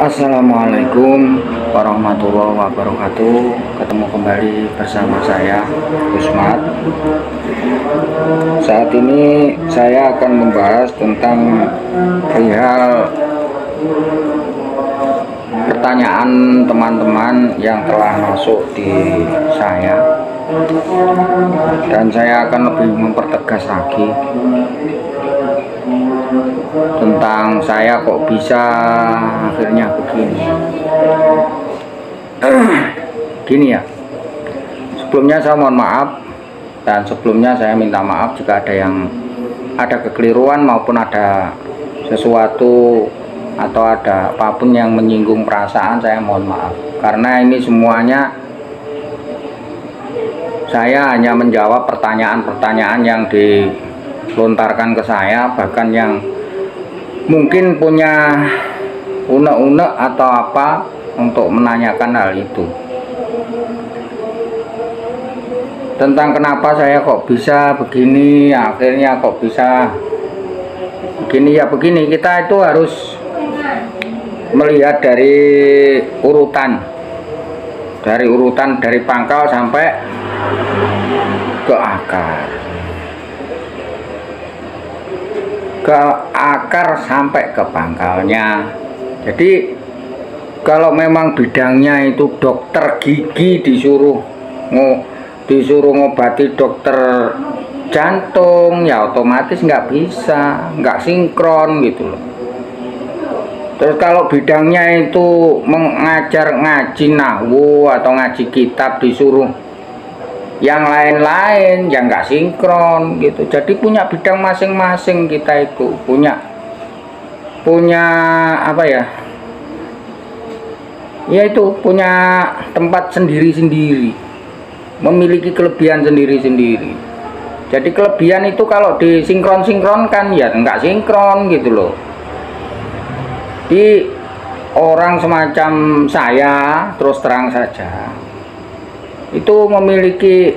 Assalamualaikum warahmatullahi wabarakatuh. Ketemu kembali bersama saya Gusmat. Saat ini saya akan membahas tentang perihal pertanyaan teman-teman yang telah masuk di saya, dan saya akan lebih mempertegas lagi tentang saya kok bisa akhirnya begini. Gini ya, sebelumnya saya mohon maaf, dan sebelumnya saya minta maaf jika ada kekeliruan maupun ada sesuatu atau ada apapun yang menyinggung perasaan. Saya mohon maaf, karena ini semuanya saya hanya menjawab pertanyaan-pertanyaan yang dilontarkan ke saya, bahkan yang mungkin punya unek-unek atau apa untuk menanyakan hal itu, tentang kenapa saya kok bisa begini, akhirnya kok bisa begini. Ya begini, kita itu harus melihat dari urutan dari pangkal sampai ke akar sampai ke pangkalnya. Jadi kalau memang bidangnya itu dokter gigi, disuruh ngobati dokter jantung, ya otomatis nggak bisa, nggak sinkron gitu loh. Terus kalau bidangnya itu mengajar ngaji nahwu atau ngaji kitab, disuruh yang lain-lain, ya nggak sinkron gitu. Jadi punya bidang masing-masing, kita itu punya apa ya, yaitu punya tempat sendiri-sendiri, memiliki kelebihan sendiri-sendiri. Jadi kelebihan itu kalau disinkron-sinkronkan ya nggak sinkron gitu loh. Di orang semacam saya, terus terang saja, itu memiliki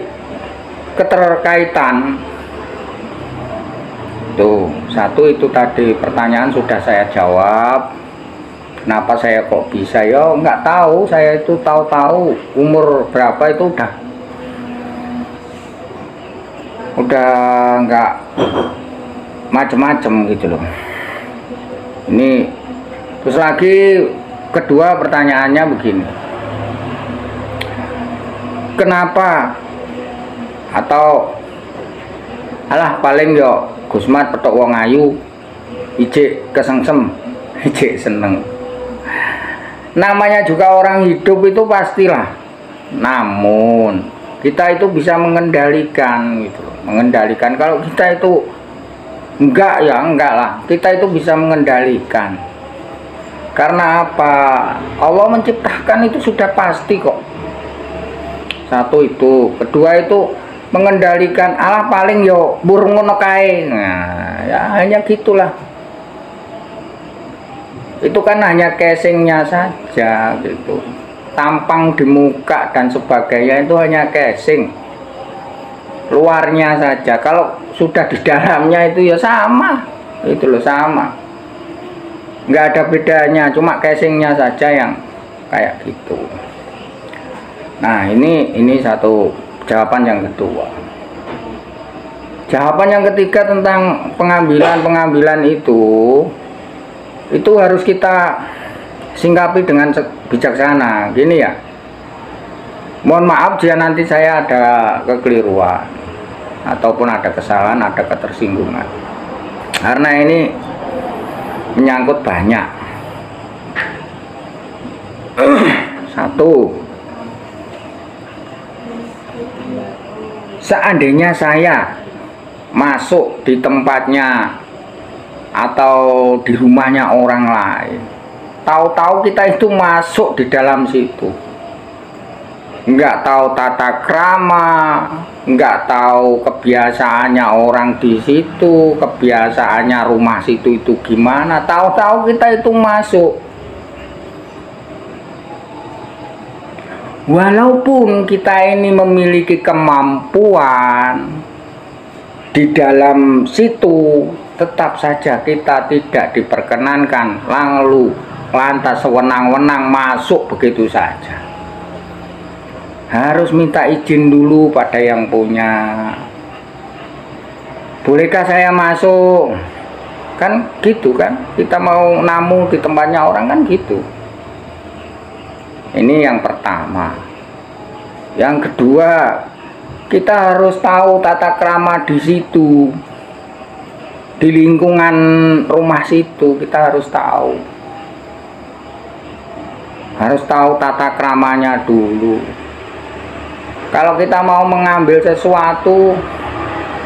keterkaitan. Tuh, satu itu tadi pertanyaan sudah saya jawab. Kenapa saya kok bisa? Ya nggak tahu, saya itu tahu-tahu umur berapa itu udah nggak macem-macem gitu loh. Ini terus lagi kedua pertanyaannya begini, kenapa, atau alah paling yo Gusmat petok wong ayu ijek kesengsem ijek seneng. Namanya juga orang hidup itu pastilah, namun kita itu bisa mengendalikan gitu, mengendalikan. Kalau kita itu enggak, ya enggak lah, kita itu bisa mengendalikan. Karena apa? Allah menciptakan itu sudah pasti kok. Satu itu, kedua itu mengendalikan. Alah paling yo burung ngono kae. Nah, ya hanya gitulah. Itu kan hanya casingnya saja gitu. Tampang di muka dan sebagainya itu hanya casing. Luarnya saja. Kalau sudah di dalamnya itu ya sama. Itu loh, sama. Nggak ada bedanya, cuma casingnya saja yang kayak gitu. Nah, ini satu jawaban yang kedua. Jawaban yang ketiga tentang pengambilan itu harus kita singkapi dengan bijaksana. Gini ya, mohon maaf jika nanti saya ada kekeliruan ataupun ada kesalahan, ada ketersinggungan, karena ini menyangkut banyak. Satu, seandainya saya masuk di tempatnya atau di rumahnya orang lain, tahu-tahu kita itu masuk di dalam situ, nggak tahu tata krama, nggak tahu kebiasaannya orang di situ, kebiasaannya rumah situ itu gimana, tahu-tahu kita itu masuk. Walaupun kita ini memiliki kemampuan di dalam situ, tetap saja kita tidak diperkenankan lalu lantas sewenang-wenang masuk begitu saja. Harus minta izin dulu pada yang punya. Bolehkah saya masuk? Kan gitu kan, kita mau namu di tempatnya orang kan gitu. Ini yang pertama. Yang kedua, kita harus tahu tata krama di situ, di lingkungan rumah situ. Kita harus tahu tata kramanya dulu. Kalau kita mau mengambil sesuatu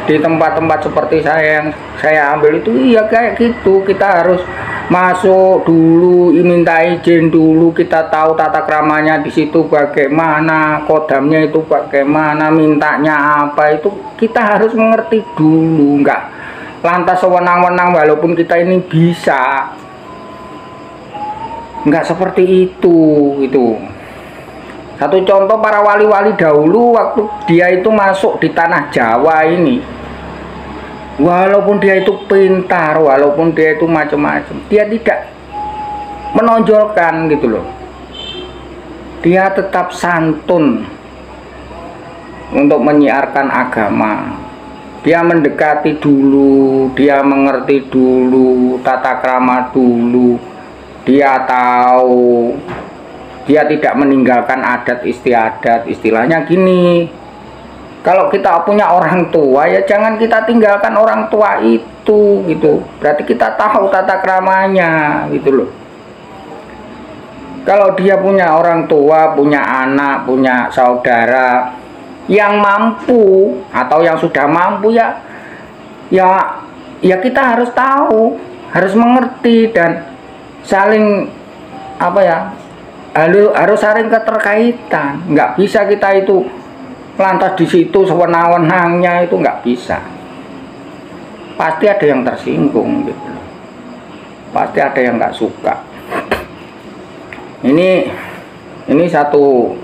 di tempat-tempat seperti yang saya ambil itu, iya kayak gitu. Kita harus masuk dulu, minta izin dulu, kita tahu tata kramanya di situ bagaimana, kodamnya itu bagaimana, mintanya apa, itu kita harus mengerti dulu. Enggak lantas sewenang-wenang walaupun kita ini bisa. Enggak seperti itu. Satu contoh, para wali-wali dahulu waktu dia itu masuk di tanah Jawa ini, walaupun dia itu pintar, walaupun dia itu macam-macam, dia tidak menonjolkan gitu loh. Dia tetap santun untuk menyiarkan agama. Dia mendekati dulu, dia mengerti dulu tata krama dulu. Dia tahu, dia tidak meninggalkan adat istiadat. Istilahnya gini, kalau kita punya orang tua ya jangan kita tinggalkan orang tua itu gitu. Berarti kita tahu tata kramanya gitu loh. Kalau dia punya orang tua, punya anak, punya saudara yang mampu atau yang sudah mampu, ya kita harus tahu, harus mengerti dan saling harus saling keterkaitan. Nggak bisa kita itu lantas di situ sewenang-wenangnya, itu nggak bisa. Pasti ada yang tersinggung gitu. Pasti ada yang nggak suka. Ini satu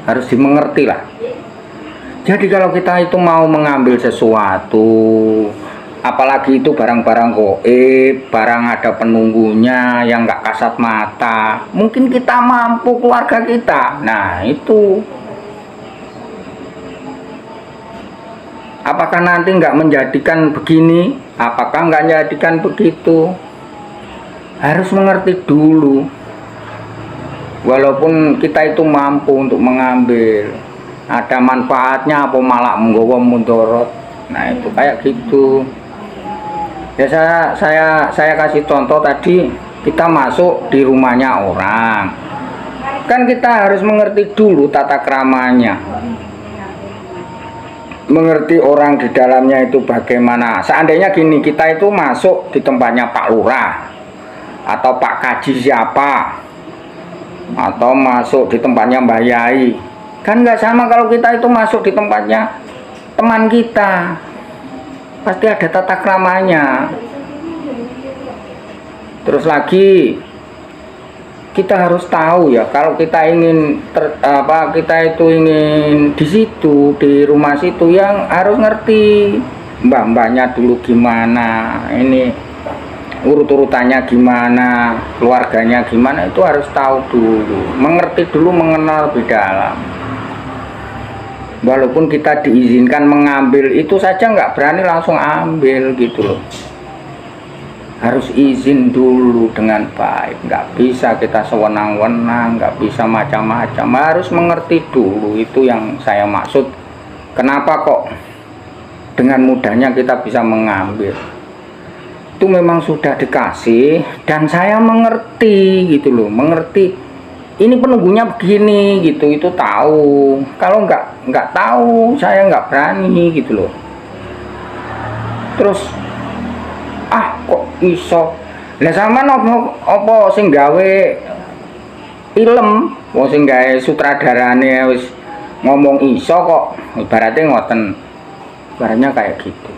harus dimengerti lah. Jadi kalau kita itu mau mengambil sesuatu, apalagi itu barang-barang goib, barang ada penunggunya yang nggak kasat mata, mungkin kita mampu, keluarga kita, nah itu apakah nanti nggak menjadikan begini, apakah nggak menjadikan begitu, harus mengerti dulu. Walaupun kita itu mampu untuk mengambil, ada manfaatnya apa malah menggawa mundorot, nah itu kayak gitu. Ya saya kasih contoh tadi, kita masuk di rumahnya orang, kan kita harus mengerti dulu tata kramanya, mengerti orang di dalamnya itu bagaimana. Seandainya gini, kita itu masuk di tempatnya Pak Lurah atau Pak Kaji siapa, atau masuk di tempatnya Mbah Yai, kan nggak sama kalau kita itu masuk di tempatnya teman kita. Pasti ada tata kramanya. Terus lagi kita harus tahu ya, kalau kita ingin kita itu ingin di situ, di rumah situ, yang harus ngerti mbah-mbahnya dulu gimana, ini urut-urutannya gimana, keluarganya gimana, itu harus tahu dulu, mengerti dulu, mengenal lebih dalam. Walaupun kita diizinkan mengambil itu saja nggak berani langsung ambil gitu loh, harus izin dulu dengan baik. Nggak bisa kita sewenang-wenang, nggak bisa macam-macam, harus mengerti dulu. Itu yang saya maksud, kenapa kok dengan mudahnya kita bisa mengambil. Itu memang sudah dikasih dan saya mengerti gitu loh, mengerti ini penunggunya begini gitu, itu tahu. Kalau nggak tahu, saya nggak berani gitu loh. Terus kok iso lah sama apa sing gawe film, wong sing gawe sutradarane wis ngomong iso kok, ibaratnya ngoten, ibaratnya kayak gitu.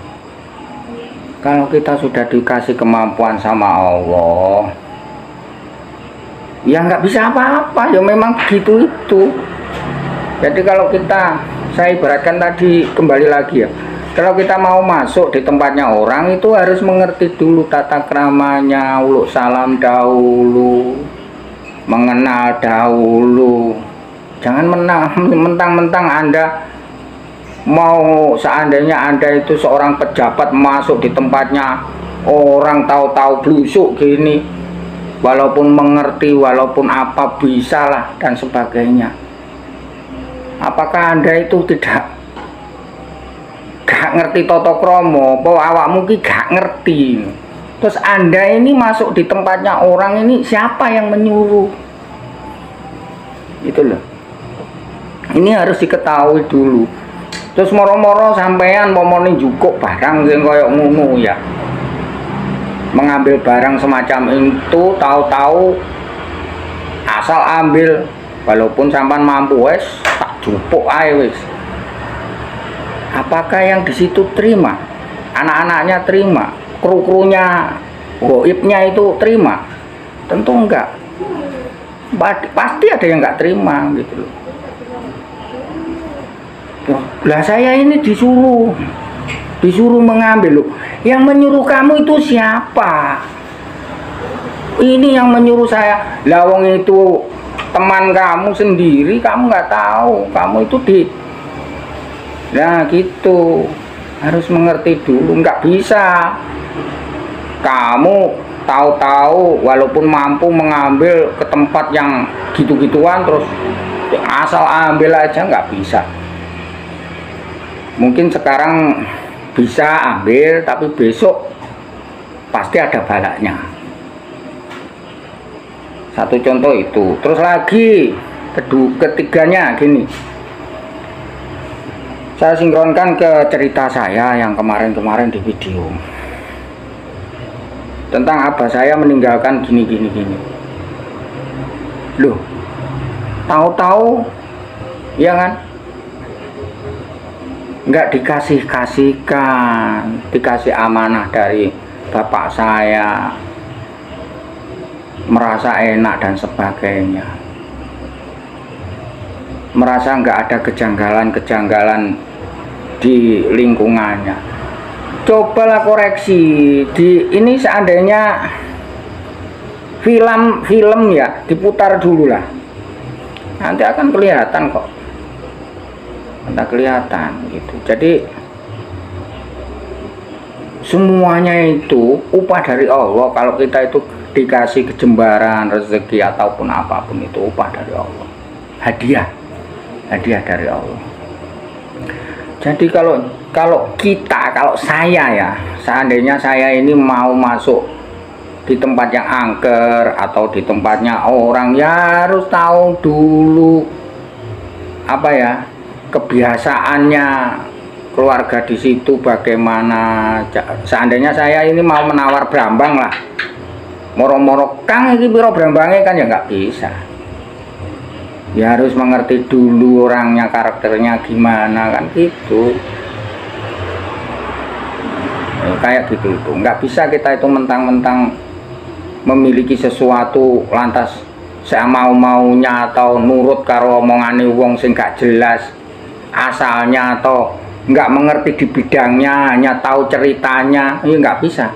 Kalau kita sudah dikasih kemampuan sama Allah, ya nggak bisa apa-apa, ya memang begitu itu. Jadi kalau saya ibaratkan tadi, kembali lagi ya, Kalau kita mau masuk di tempatnya orang itu harus mengerti dulu tata kramanya, uluk salam dahulu, mengenal dahulu. Jangan mentang-mentang Anda mau, seandainya Anda itu seorang pejabat masuk di tempatnya orang, tahu-tahu blusuk gini, walaupun mengerti, walaupun apa bisalah dan sebagainya. Apakah Anda itu gak ngerti toto kromo, bahwa awakmu ki gak ngerti? Terus Anda ini masuk di tempatnya orang ini, siapa yang menyuruh? Itu loh, ini harus diketahui dulu. Terus moro-moro sampean momoni cukup barang sing koyo ngono ya, mengambil barang semacam itu, tahu-tahu asal ambil, walaupun sampean mampu wes tak jupuk ae wes. Apakah yang di situ terima? Anak-anaknya terima? Kru-krunya, goibnya itu terima? Tentu enggak. Pasti ada yang enggak terima gitu loh. Lah saya ini disuruh mengambil loh. Yang menyuruh kamu itu siapa? Ini yang menyuruh saya. Lawang itu teman kamu sendiri, kamu nggak tahu. Kamu itu nah gitu, harus mengerti dulu. Nggak bisa kamu tahu-tahu walaupun mampu mengambil ke tempat yang gitu-gituan terus asal ambil aja, nggak bisa. Mungkin sekarang bisa ambil, tapi besok pasti ada balaknya. Satu contoh itu. Terus lagi ketiganya gini, saya sinkronkan ke cerita saya yang kemarin-kemarin di video tentang abah saya meninggalkan gini. Loh, tahu-tahu ya kan, nggak dikasihkan, dikasih amanah dari bapak saya, merasa enak dan sebagainya, merasa nggak ada kejanggalan di lingkungannya. Cobalah koreksi ini, seandainya film ya, diputar dulu lah, nanti akan kelihatan kok, kelihatan gitu. Jadi semuanya itu upah dari Allah. Kalau kita itu dikasih kejembaran rezeki ataupun apapun, itu upah dari Allah, hadiah dari Allah. Jadi kalau saya ya, seandainya saya ini mau masuk di tempat yang angker atau di tempatnya orang, ya harus tahu dulu apa ya, kebiasaannya keluarga di situ bagaimana. Seandainya saya ini mau menawar brambang lah, moro-moro kang iki piro brambangnya, kan ya nggak bisa. Ya harus mengerti dulu orangnya, karakternya gimana, kan gitu. Kayak gitu itu. Nggak bisa kita itu mentang-mentang memiliki sesuatu lantas saya mau-maunya atau nurut karo omongane wong sing gak jelas asalnya, atau nggak mengerti di bidangnya, hanya tahu ceritanya. Ya nggak bisa.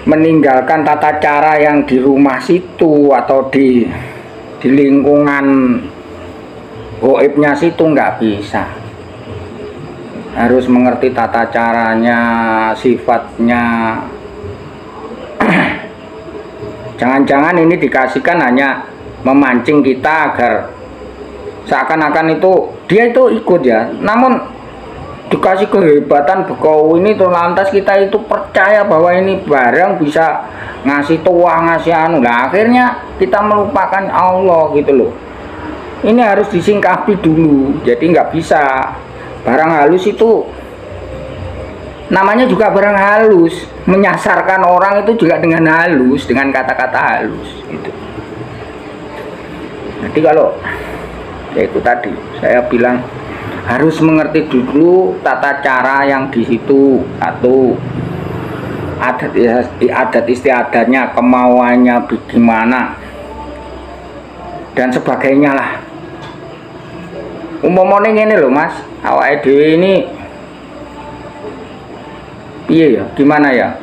Meninggalkan tata cara yang di rumah situ atau di lingkungan goibnya situ, nggak bisa. Harus mengerti tata caranya, sifatnya. Jangan-jangan ini dikasihkan hanya memancing kita agar seakan-akan itu dia itu ikut ya, namun dikasih kehebatan bekau ini tuh, lantas kita itu percaya bahwa ini barang bisa ngasih tua, ngasih anu. Nah akhirnya kita melupakan Allah gitu loh. Ini harus disingkapi dulu. Jadi nggak bisa. Barang halus itu namanya juga barang halus, menyasarkan orang itu juga dengan halus, dengan kata-kata halus gitu. Jadi kalau ya itu tadi saya bilang, harus mengerti dulu tata cara yang di situ, satu adat istiadatnya, kemauannya bagaimana dan sebagainya lah. Umpamanya ini loh mas, awake dhewe ini Iya ya, gimana ya?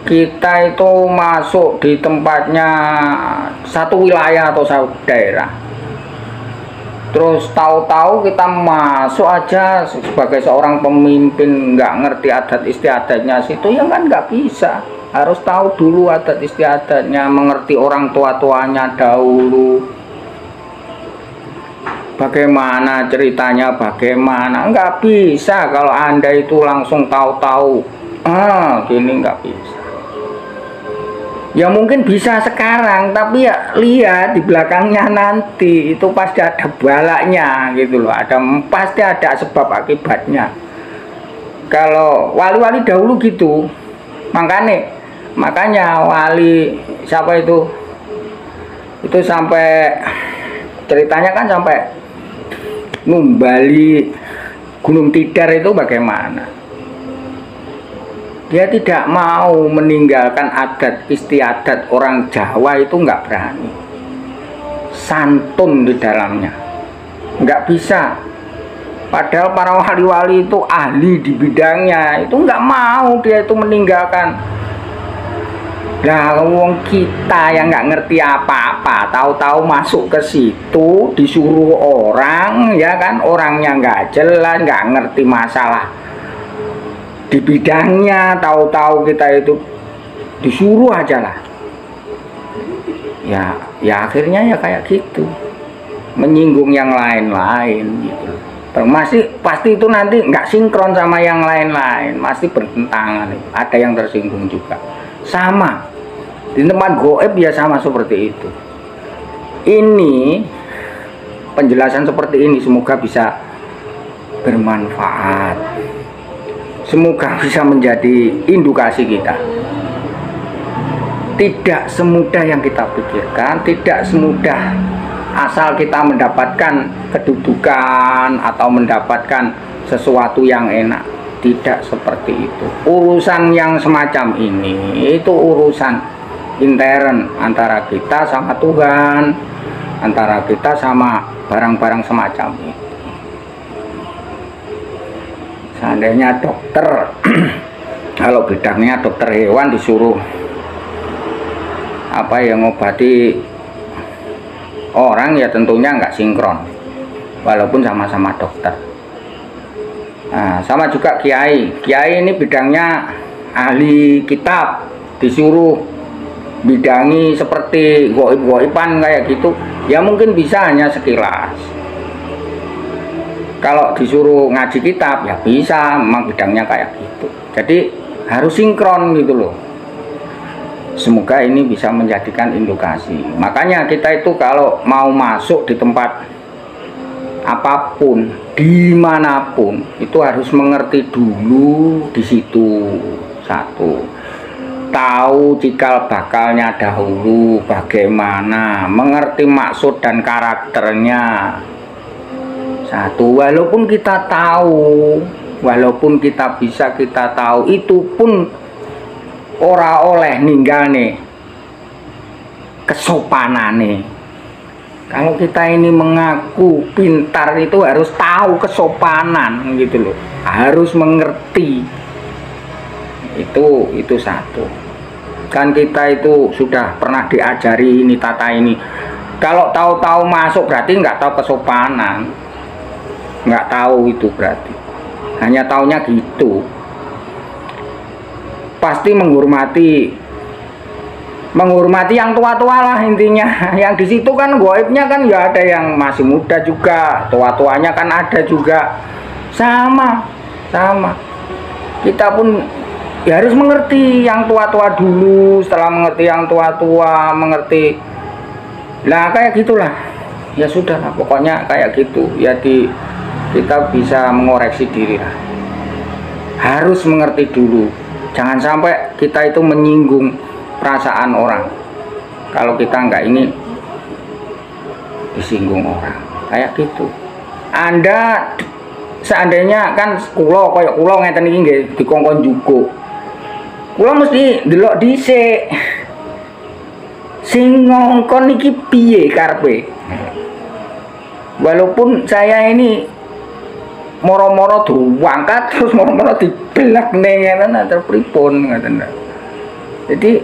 Kita itu masuk di tempatnya satu wilayah atau satu daerah. Terus tahu-tahu kita masuk aja sebagai seorang pemimpin nggak ngerti adat istiadatnya situ, ya kan nggak bisa. Harus tahu dulu adat istiadatnya, mengerti orang tua-tuanya dahulu. Bagaimana ceritanya, bagaimana, nggak bisa kalau Anda itu langsung tahu-tahu gini, nggak bisa. Ya mungkin bisa sekarang, tapi ya lihat di belakangnya nanti itu pasti ada balaknya gitu loh, pasti ada sebab akibatnya. Kalau wali-wali dahulu gitu, makanya wali siapa itu sampai ceritanya kan sampai numbali Gunung Tidar itu bagaimana? Dia tidak mau meninggalkan adat istiadat orang Jawa, itu nggak berani. Santun di dalamnya, nggak bisa. Padahal para wali-wali itu ahli di bidangnya, itu nggak mau dia itu meninggalkan. Nah, wong kita yang nggak ngerti apa-apa, tahu-tahu masuk ke situ disuruh orang, ya kan, orangnya nggak jelas, nggak ngerti masalah di bidangnya, tahu-tahu kita itu disuruh aja lah. Ya akhirnya ya kayak gitu, menyinggung yang lain-lain gitu. Pasti itu nanti nggak sinkron sama yang lain-lain, pasti bertentangan. Ada yang tersinggung juga. Sama di tempat goib ya sama seperti itu. Ini penjelasan seperti ini semoga bisa bermanfaat. Semoga bisa menjadi edukasi kita. Tidak semudah yang kita pikirkan, tidak semudah asal kita mendapatkan kedudukan atau mendapatkan sesuatu yang enak. Tidak seperti itu. Urusan yang semacam ini itu urusan intern antara kita sama Tuhan, antara kita sama barang-barang semacam itu. Seandainya dokter kalau bidangnya dokter hewan disuruh ngobati orang, ya tentunya nggak sinkron walaupun sama-sama dokter. Nah, sama juga kiai ini bidangnya ahli kitab, disuruh bidangi seperti goib-goiban kayak gitu, ya mungkin bisa hanya sekilas. Kalau disuruh ngaji kitab ya bisa, memang bidangnya kayak gitu. Jadi harus sinkron gitu loh. Semoga ini bisa menjadikan edukasi. Makanya kita itu kalau mau masuk di tempat apapun, dimanapun, itu harus mengerti dulu di situ. Satu, tahu cikal bakalnya dahulu bagaimana, mengerti maksud dan karakternya. Satu, walaupun kita tahu, walaupun kita bisa kita tahu, itu pun ora oleh ninggane kesopanane. Kalau kita ini mengaku pintar itu harus tahu kesopanan gitu loh, harus mengerti. Itu satu. Kan kita itu sudah pernah diajari ini tata ini. Kalau tahu-tahu masuk berarti nggak tahu kesopanan. Nggak tahu itu berarti hanya taunya gitu. Pasti menghormati yang tua-tua lah intinya. Yang di situ kan goibnya kan ya ada yang masih muda juga, tua-tuanya kan ada juga. Sama kita pun ya harus mengerti yang tua-tua dulu. Setelah mengerti yang tua-tua, mengerti lah kayak gitulah. Ya sudah lah, pokoknya kayak gitu ya, kita bisa mengoreksi diri lah. Harus mengerti dulu, jangan sampai kita itu menyinggung perasaan orang. Kalau kita nggak ini disinggung orang kayak gitu. Anda seandainya kan kayak kulo ngeten iki nggih dikongkon jugo, kulo mesti ndelok dhisik sing ngongkon iki piye karepe. Walaupun saya ini moro-moro diangkat terus moro-moro belak nengen atau pripun ngoten. Jadi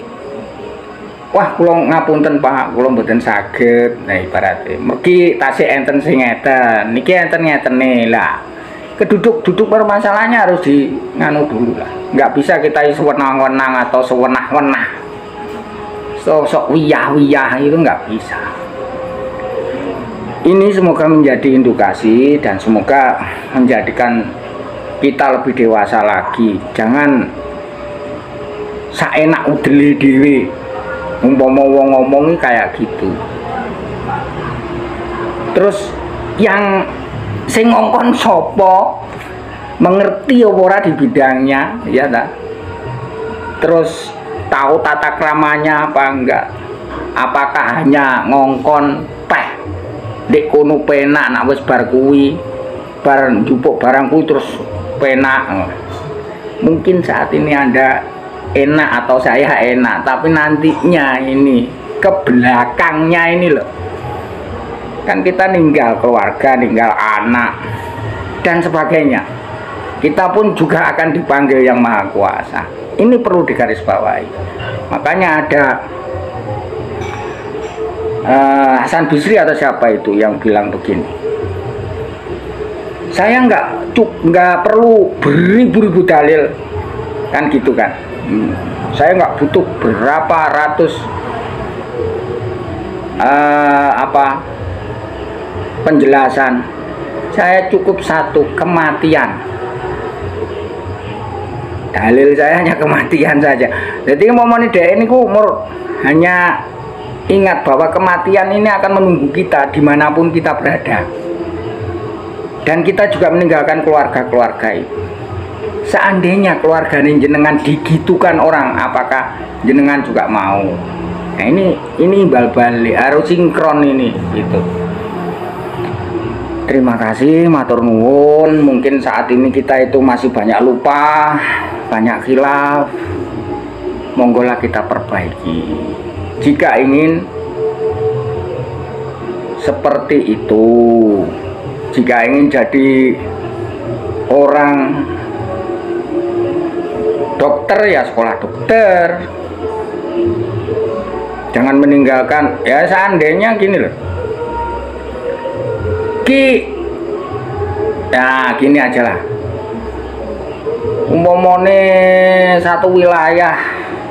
wah kula ngapunten Pak, kula mboten saged. Nah ibaratnya mergi tasih enten sing ngeten. Niki enten ngetene lah. Keduduk-duduk permasalahannya harus di nganu dulu lah. Nggak bisa kita sewenang-wenang atau sewenah-wenah. Sok wiyah-wiyah itu nggak bisa. Ini semoga menjadi edukasi dan semoga menjadikan kita lebih dewasa lagi. Jangan saenak udele dhewe. Umpama wong ngomongi kayak gitu. Terus yang sing ngongkon sapa, mengerti apa ora di bidangnya, ya ta? Terus tahu tata kramanya apa enggak? Apakah hanya ngongkon teh dek kono penak nak wis bar kuwi, bar njupuk barang kuwi terus penak. Mungkin saat ini Anda enak atau saya enak, tapi nantinya ini ke belakangnya ini loh. Kan kita ninggal keluarga, ninggal anak dan sebagainya. Kita pun juga akan dipanggil Yang Maha Kuasa. Ini perlu digarisbawahi. Makanya ada Hasan Bisri atau siapa itu yang bilang begini, saya nggak perlu beribu-ribu dalil, kan gitu kan. Saya nggak butuh berapa ratus penjelasan, saya cukup satu, kematian. Dalil saya hanya kematian saja. Jadi momen ini umur hanya ingat bahwa kematian ini akan menunggu kita dimanapun kita berada. Dan kita juga meninggalkan keluarga-keluarga itu. Seandainya keluarga jenengan digitukan orang, apakah jenengan juga mau? Nah ini bal-balik, harus sinkron ini gitu. Terima kasih, matur nuwun. Mungkin saat ini kita itu masih banyak lupa, banyak khilaf. Monggolah kita perbaiki. Jika ingin seperti itu, jika ingin jadi orang dokter ya sekolah dokter. Jangan meninggalkan, ya seandainya gini loh. Nah gini aja lah, umpamane satu wilayah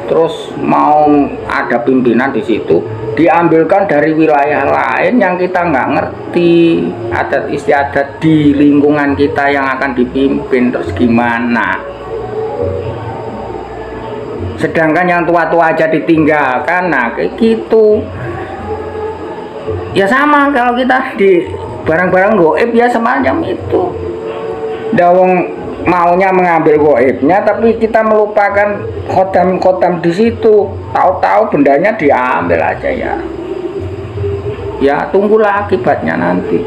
terus mau ada pimpinan di situ, diambilkan dari wilayah lain yang kita nggak ngerti adat istiadat di lingkungan kita yang akan dipimpin, terus gimana? Sedangkan yang tua-tua aja ditinggalkan, nah kayak gitu. Ya sama kalau kita di barang-barang goib ya semacam itu. Dawang maunya mengambil goibnya, tapi kita melupakan khotam-khotam di situ. Tahu-tahu bendanya diambil aja ya. Ya tunggulah akibatnya nanti.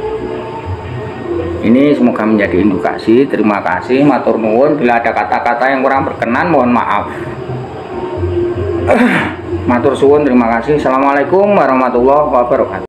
Ini semoga menjadi edukasi. Terima kasih, matur nuwun. Bila ada kata-kata yang kurang berkenan, mohon maaf. Matur suwun, terima kasih. Assalamualaikum warahmatullahi wabarakatuh.